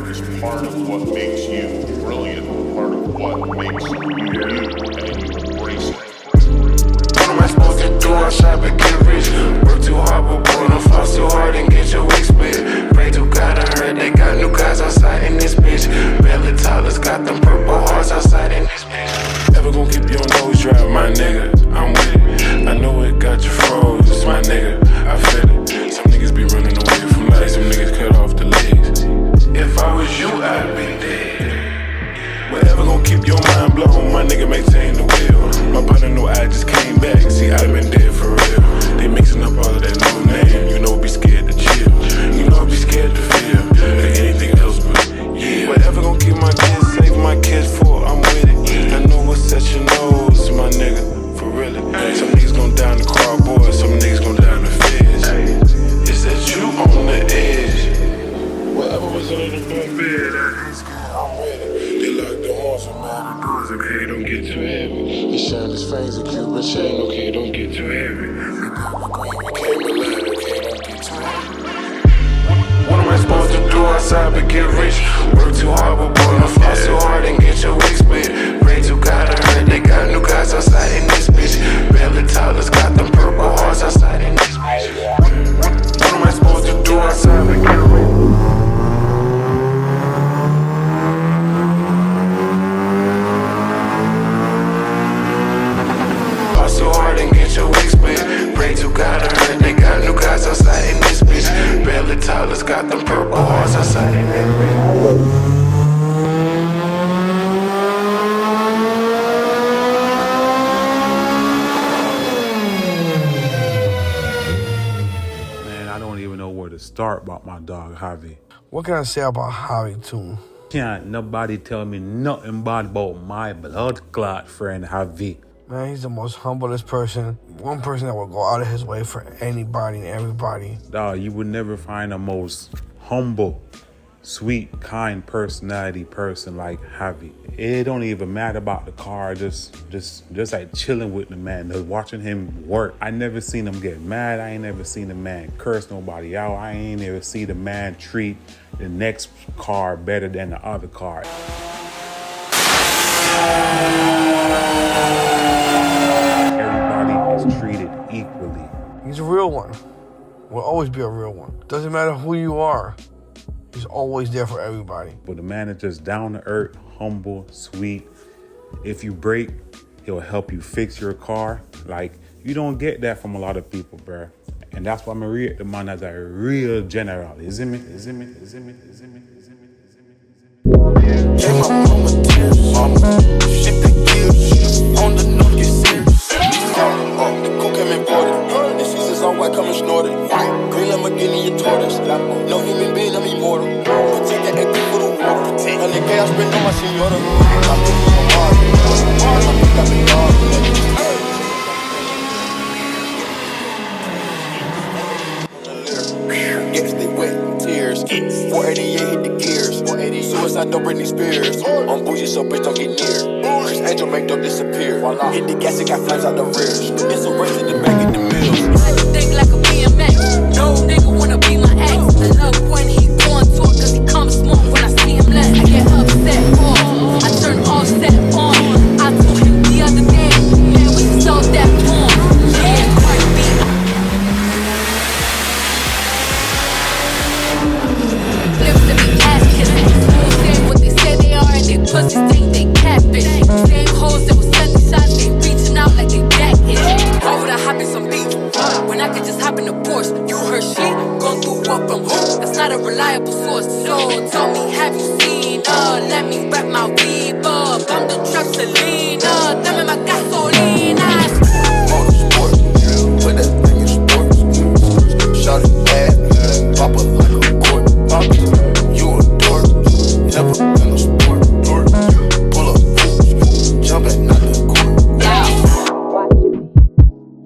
is part of what makes you brilliant, part of what makes you you, and you embrace it. What am I supposed to do? I shop and get rich. Work too hard, but boy, don't fall too hard and get your wig split. Pray to God, I heard they got new guys outside in this bitch. Belly Tyler's got them purple hearts outside in this bitch. Ever gon' keep your nose dry, my nigga? I'm with it. I know it got you froze, my nigga. I feel it. Some niggas be running away from life, some niggas cut off the legs. If I was you, I'd be dead. Whatever gon' keep your mind blown, my nigga maintain the wheel. My partner know I just came back, see I'd been dead for real. They mixing up all of that no name, you know be scared to chill. You know be scared to feel, or anything else but yeah. Whatever gon' keep my kids safe, my kids full, I'm with it. I know what set your nose, my nigga, for real. Some niggas gon' down the car, boy, some niggas gon' down the feds. It's that you on the edge. Whatever was under the bunk bed, I'm with it. They lock the horns and man the doors, okay, don't get too heavy. He shine his fangs a Cuban chain, okay, don't get too heavy. We came alive, okay, don't get too heavy. What am I supposed to do outside but get rich? Work too hard, but boy, don't fall so hard and get your wig split. Pray to God, I heard they got new guys outside in this bitch. Belly Tyler's got them purple hearts outside in this bitch. What am I supposed to do outside but get rich? So hard and get your wig split. Pray to God, I heard they got new guys outside in this bitch. Belly Tyler's got them purple hearts outside in this bitch. Man, I don't even know where to start about my dog Javi. What can I say about Javi Tune? Can't nobody tell me nothing bad about my blood clot friend Javi. Man, he's the most humblest person. One person that will go out of his way for anybody and everybody. Dog, you would never find a most humble, sweet, kind personality person like Javi. It don't even matter about the car, just like chilling with the man, just watching him work. I never seen him get mad. I ain't never seen the man curse nobody out. I ain't never see the man treat the next car better than the other car. Treated equally. He's a real one. Will always be a real one. Doesn't matter who you are. He's always there for everybody. But the man is just down to earth, humble, sweet. If you break, he'll help you fix your car. Like, you don't get that from a lot of people, bruh. And that's why I'm gonna read the man as a real general. Is it me? Came up from a tear, shit the gears, on the north get serious. The cook came imported, the seasons all white coming snorted. Green Lamborghini, your tortoise. No human being, I'm immortal. Protect that AP for the water. 100K I spend on my senora. I'm looking for Mars. Got the dog. Yes, they wet tears. 488 hit the gears. Suicide, don't Britney Spears. I'm bougie, so bitch don't get near. Chris Angel make dope disappear. Hit the gas, it got flames out the rear. It's a race in the back of the mills. Ride the thing like a BMX. No nigga wanna be my ex. I love when he going to it, cause he comes small when I see him less. I get upset, I turn all set on. I told him the other day, man, we should sell that porn. Yeah, quite beat. Flips to be ass kissing. Who say what they say they are and they pussies think they catfish. Same hoes that was sending shots, they reaching out like they back itch. Why would I hop in some beef when I could just hop in the Porsche? You heard shit, gon' do what from who? That's not a reliable source. So tell me, have you seen? Let me wrap my